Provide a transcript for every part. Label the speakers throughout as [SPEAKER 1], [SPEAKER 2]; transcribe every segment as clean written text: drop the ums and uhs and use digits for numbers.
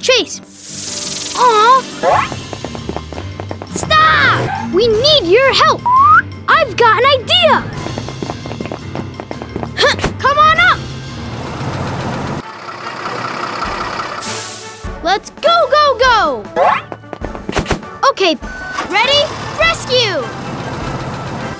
[SPEAKER 1] Chase! Aw! Stop! We need your help! I've got an idea! Come on up! Let's go, go, go! Okay, ready? Rescue!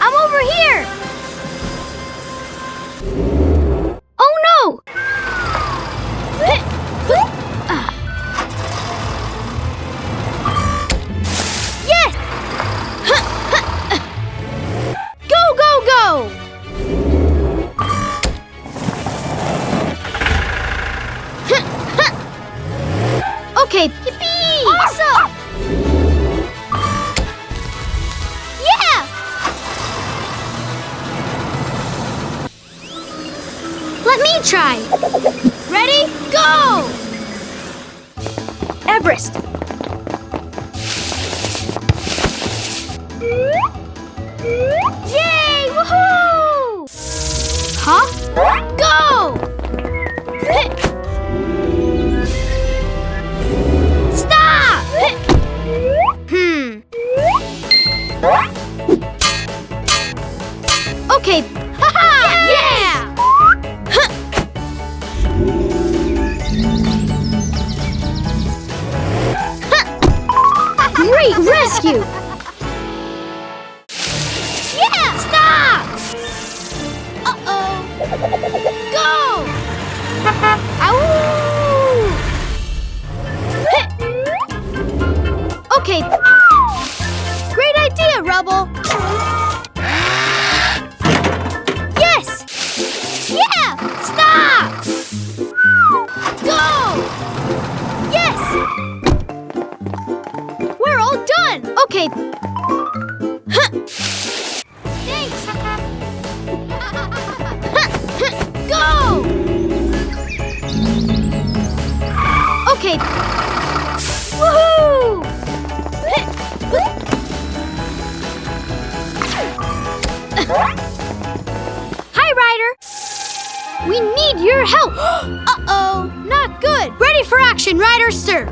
[SPEAKER 1] I'm over here! Oh no! Yes! Go, go, go! Okay, yippee! Awesome! Yeah! Let me try. Ready? Go! Everest. Yay! Woohoo! Huh? Go! Stop! Okay. Haha! Yeah! Great rescue! Yeah! Stop! Uh-oh! Go! Ow! Okay. Great idea, Rubble! Yes! Yeah! Stop! Go! Yes! We're all done! Okay. Thanks! Go! Okay. Woohoo! Hi, Ryder! We need your help! Uh-oh! Not good! Ready for action, Ryder, sir!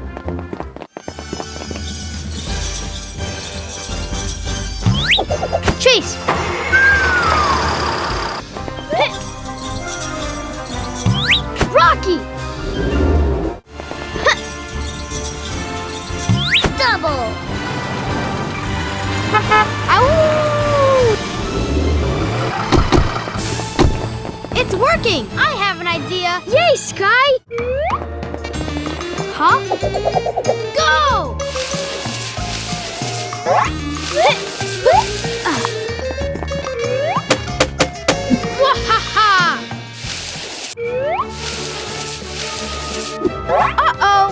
[SPEAKER 1] Chase! Rocky! Double! Ow! It's working! I have an idea! Yay, Sky! Huh? Go! Wahaha! Uh-oh!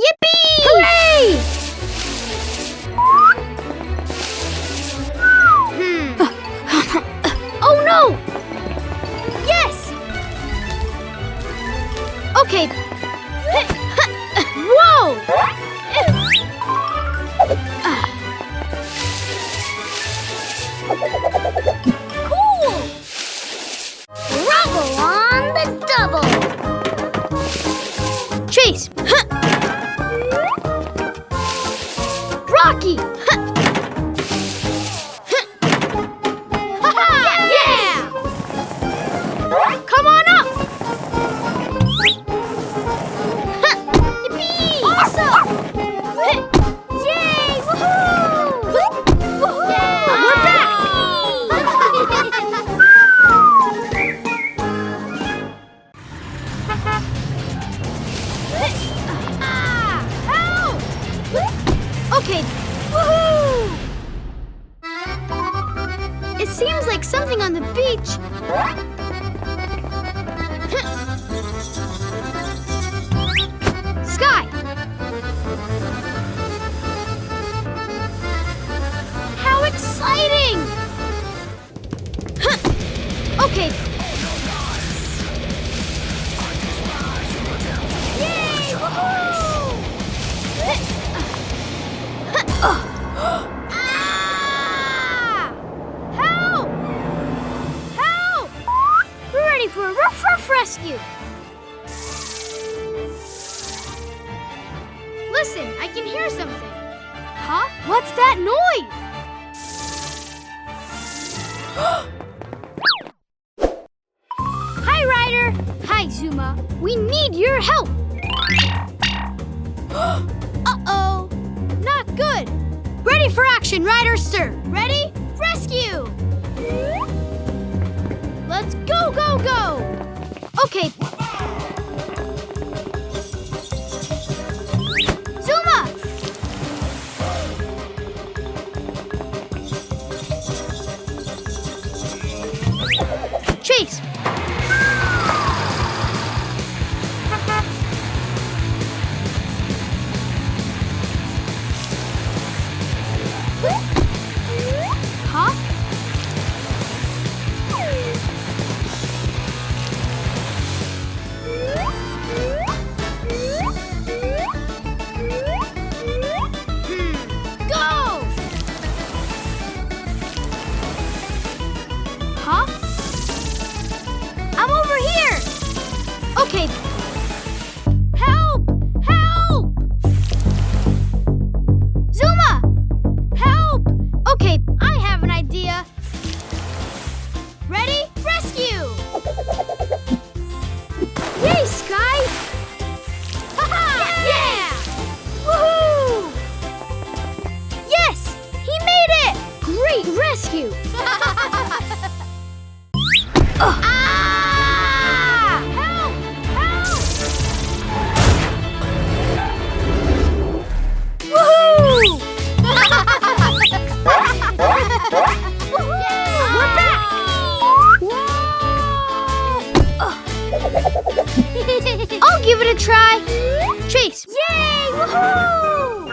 [SPEAKER 1] Yippee! Hooray! Oh no! Yes! Okay. Whoa! Cool! Rubble on the double! Chase! Rocky! Yeah! Come on up! Yippee! Awesome! Yay! Woohoo! Yeah! We're back! Help! Okay. Woohoo! It seems like something on the beach. Sky! How exciting! Okay. Yay! Woohoo! あ rescue! Listen, I can hear something. Huh? What's that noise? Hi, Ryder! Hi, Zuma. We need your help! Uh-oh! Not good! Ready for action, Ryder, sir! Ready? Rescue! Let's go, go, go! Okay. Zuma! Chase! Huh? Go! Huh? I'm over here! Okay. Help! Help! Zuma! Help! Okay, I have an idea. Ready? Rescue! Yay, Sky! Ha-ha! Yeah! Woohoo! Yes! He made it! Great rescue! Ah! Help! Help! Woohoo! We're back! I'll give it a try. Chase! Yay! Woohoo!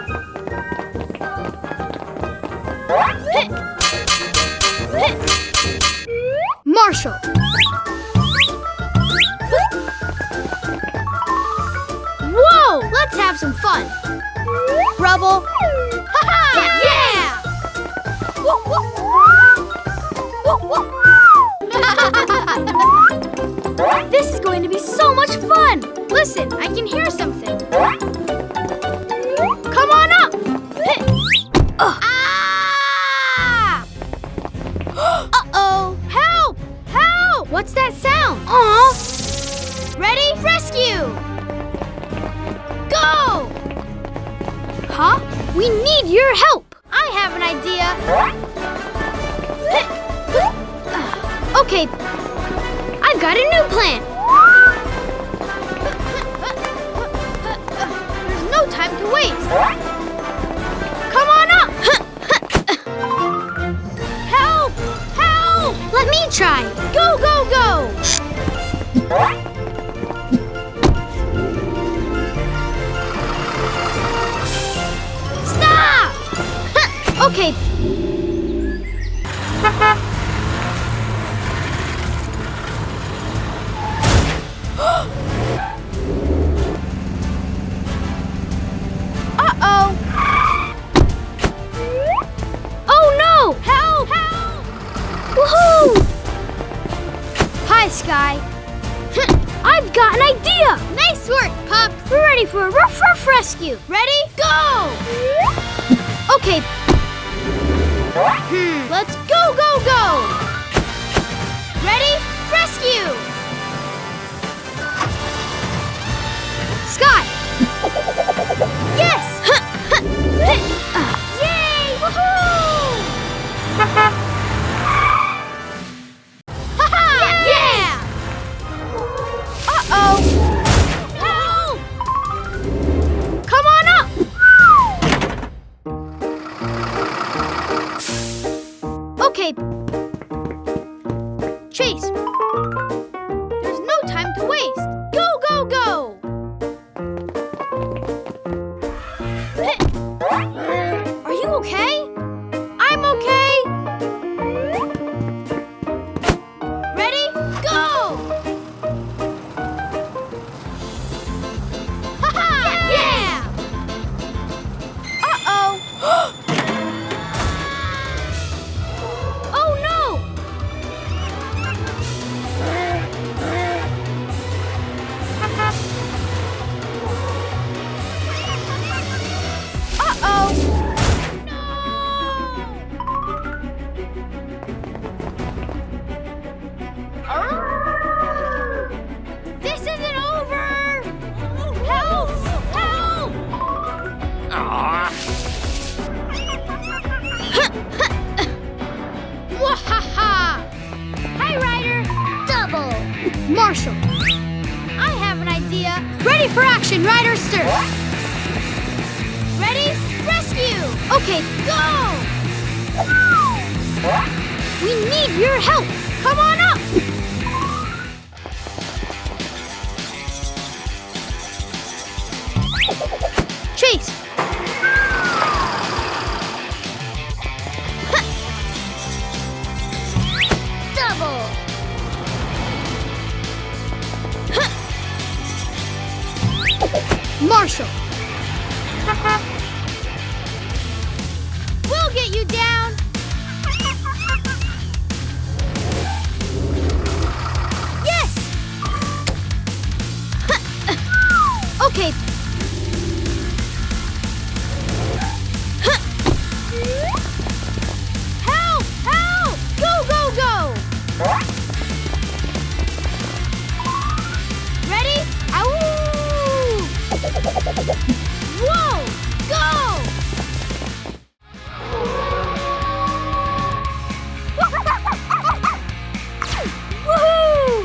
[SPEAKER 1] Marshall! Whoa! Let's have some fun. Rubble! Ha-ha! Yeah! Woo, woo. This is going to be so much fun! Listen, I can hear something. Come on up! Ah! Uh-oh! Help! Help! What's that sound? Aw! Ready? Rescue! Go! Huh? We need your help! I have an idea. Okay, I've got a new plan. There's no time to waste. Come on up! Help! Help! Let me try. Go, go, go! Stop! Okay. Uh-oh. Oh no! Help! Help! Woohoo! Hi, Sky. I've got an idea! Nice work, Pup! We're ready for a rough rescue. Ready? Go! Okay. Let's go, go, go! Ready? Rescue! Sky! Yes! Yay! Woohoo! Ha-ha! Yeah! Uh-oh! Help! Come on up! Okay. Chase! There's no time to waste. Go, go, go! Marshall. I have an idea. Ready for action, Ryder, sir. Ready? Rescue! Okay, go! We need your help. Come on up. Chase. Double. Marshall. We'll get you down. Yes. Okay. Help! Help! Go, go, go! Ready? Ow! Whoa! Go! Woohoo!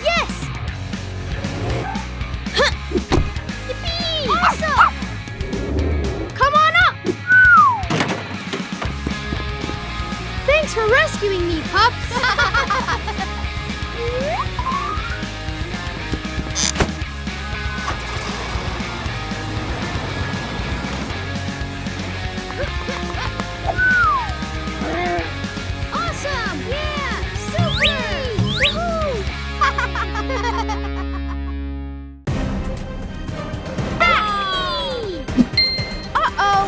[SPEAKER 1] Yes! Yippee! Awesome! Come on up! Thanks for rescuing me, pups! Awesome! Yeah! Super! Woohoo! Uh-oh!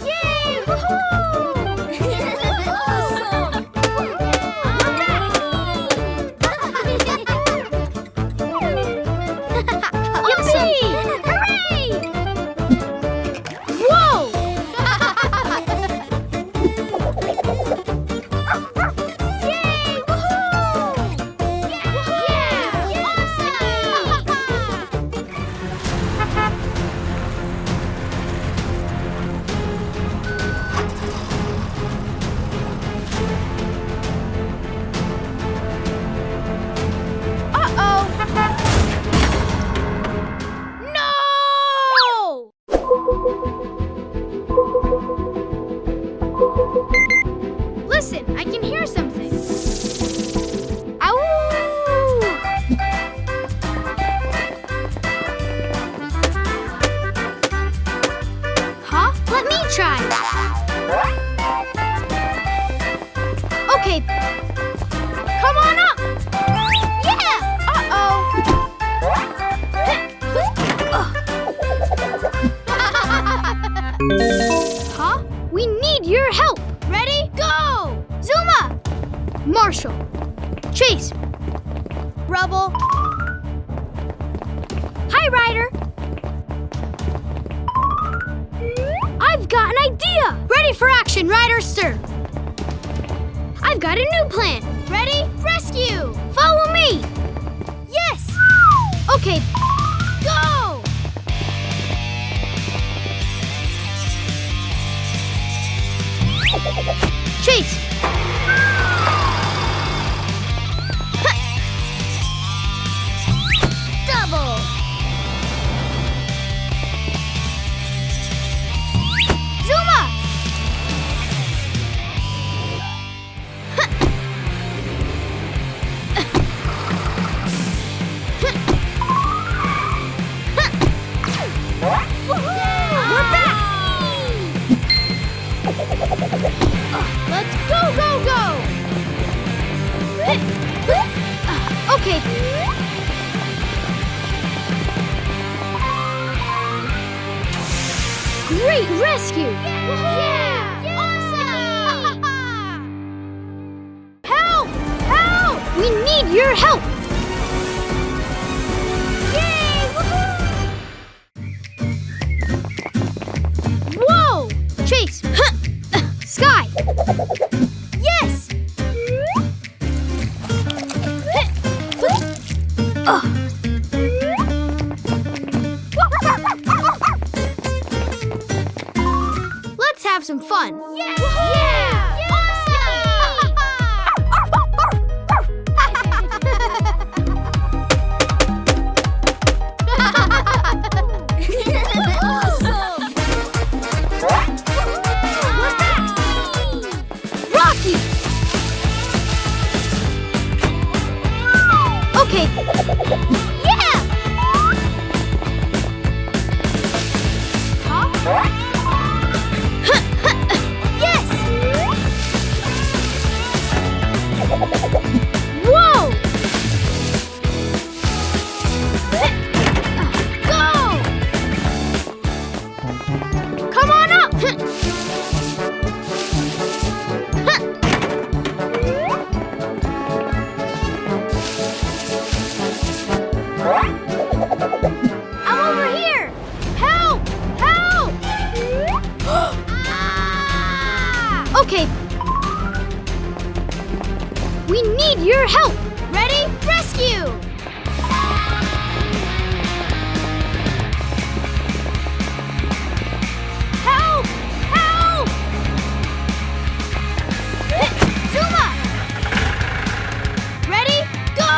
[SPEAKER 1] Yay! Listen, I can hear something. Ow! Huh? Let me try. Okay. Come on up. Yeah! Uh-oh. Huh? We need your help. Ready? Go! Zuma! Marshall. Chase. Rubble. Hi, Ryder. I've got an idea. Ready for action, Ryder, sir. I've got a new plan. Ready? Rescue! Follow me. Yes! Okay. Go! Chase! Double! Zuma! We're back! Let's go, go, go! Okay. Great rescue! Yeah! Awesome! Help! Help! We need your help! Yay! Woohoo! Whoa! Okay. Yeah! Huh? Yes! Whoa! Go! Come on up! I'm over here! Help! Help! Ah! Okay. We need your help! Ready? Rescue! Help! Help! Zuma! Ready? Go!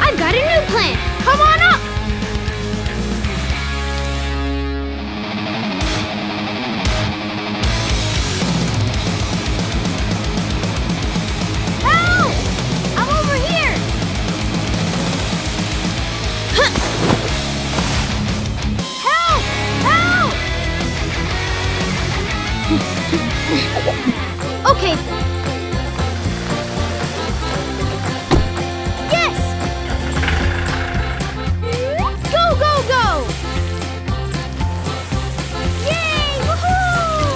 [SPEAKER 1] I've got a new plan! Come on up! Help! I'm over here! Help! Help! Okay. Yes! Go, go, go! Yay! Woohoo!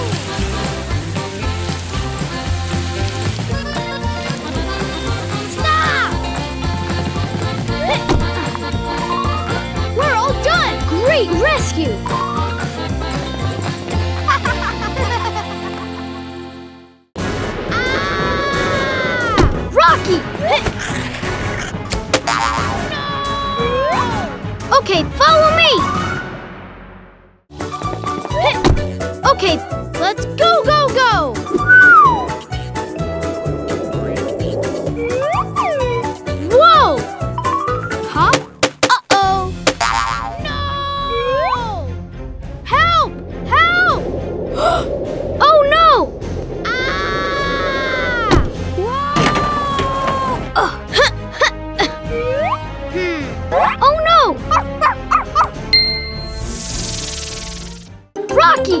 [SPEAKER 1] Stop! We're all done! Great rescue! Rocky! Okay, follow me! Okay, let's go, go, go! Whoa! Huh? Uh-oh! No! Help! Help! Oh no! Ah! Whoa! Oh no! Rocky!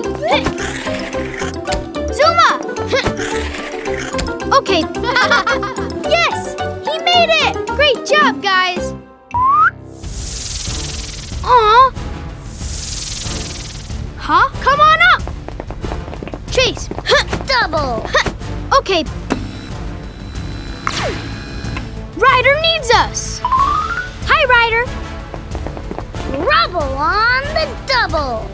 [SPEAKER 1] Zuma! Okay. Yes! He made it! Great job, guys! Aw! Huh? Come on up! Chase! Double! Okay. Ryder needs us! Hi, Ryder! Rubble on the double!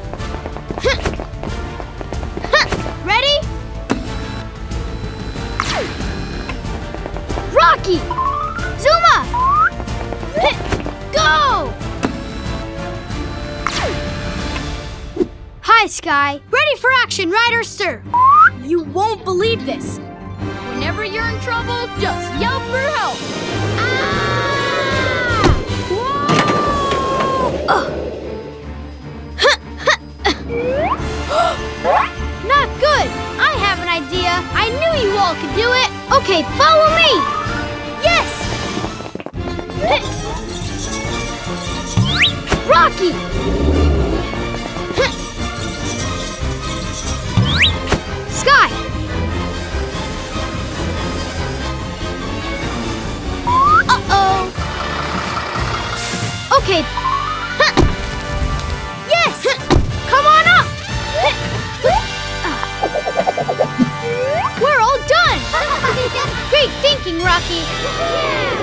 [SPEAKER 1] Ready? Rocky! Zuma! Go! Hi, Sky. Ready for action, Ryder, sir.
[SPEAKER 2] You won't believe this. Whenever you're in trouble, just yell for help.
[SPEAKER 1] Not good. I have an idea. I knew you all could do it. Okay, follow me. Yes. Rocky. Sky. Uh-oh. Okay. Yes. Come on up. We're all done! Great thinking, Rocky! Yeah!